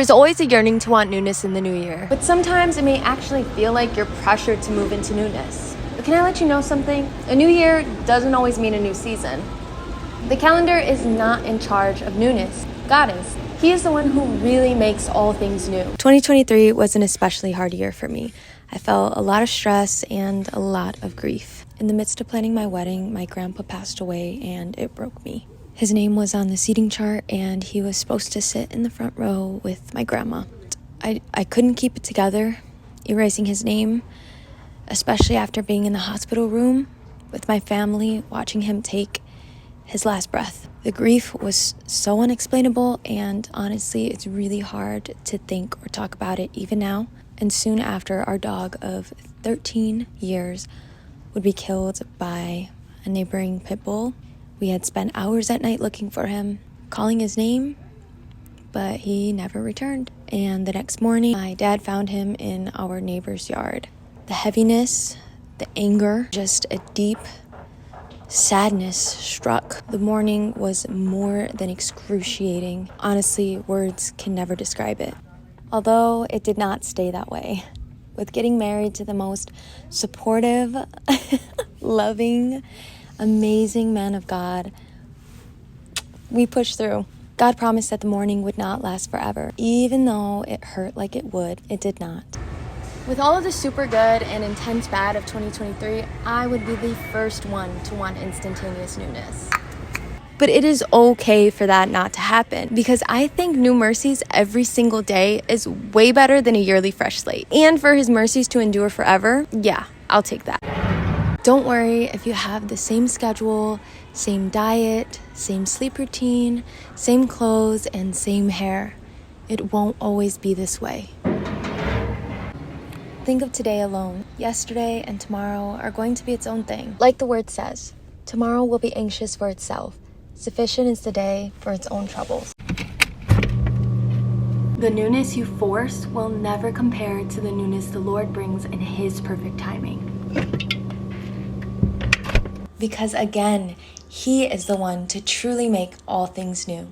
There's always a yearning to want newness in the new year, but sometimes it may actually feel like you're pressured to move into newness. But can I let you know something? A new year doesn't always mean a new season. The calendar is not in charge of newness. God is. He is the one who really makes all things new. 2023 was an especially hard year for me. I felt a lot of stress and a lot of grief. In the midst of planning my wedding, my grandpa passed away and it broke me. His name was on the seating chart and he was supposed to sit in the front row with my grandma. I couldn't keep it together, erasing his name, especially after being in the hospital room with my family, watching him take his last breath. The grief was so unexplainable, and honestly, it's really hard to think or talk about it even now. And soon after, our dog of 13 years would be killed by a neighboring pit bull. We had spent hours at night looking for him, calling his name, but he never returned. And the next morning, my dad found him in our neighbor's yard. The heaviness, the anger, just a deep sadness struck. The morning was more than excruciating. Honestly, words can never describe it. Although it did not stay that way. With getting married to the most supportive, loving, amazing man of God, we pushed through. God promised that the mourning would not last forever. Even though it hurt like it would, it did not. With all of the super good and intense bad of 2023, I would be the first one to want instantaneous newness. But it is okay for that not to happen, because I think new mercies every single day is way better than a yearly fresh slate. And for his mercies to endure forever, yeah, I'll take that. Don't worry if you have the same schedule, same diet, same sleep routine, same clothes, and same hair. It won't always be this way. Think of today alone. Yesterday and tomorrow are going to be its own thing. Like the word says, tomorrow will be anxious for itself. Sufficient is the day for its own troubles. The newness you force will never compare to the newness the Lord brings in His perfect timing. Because again, He is the one to truly make all things new.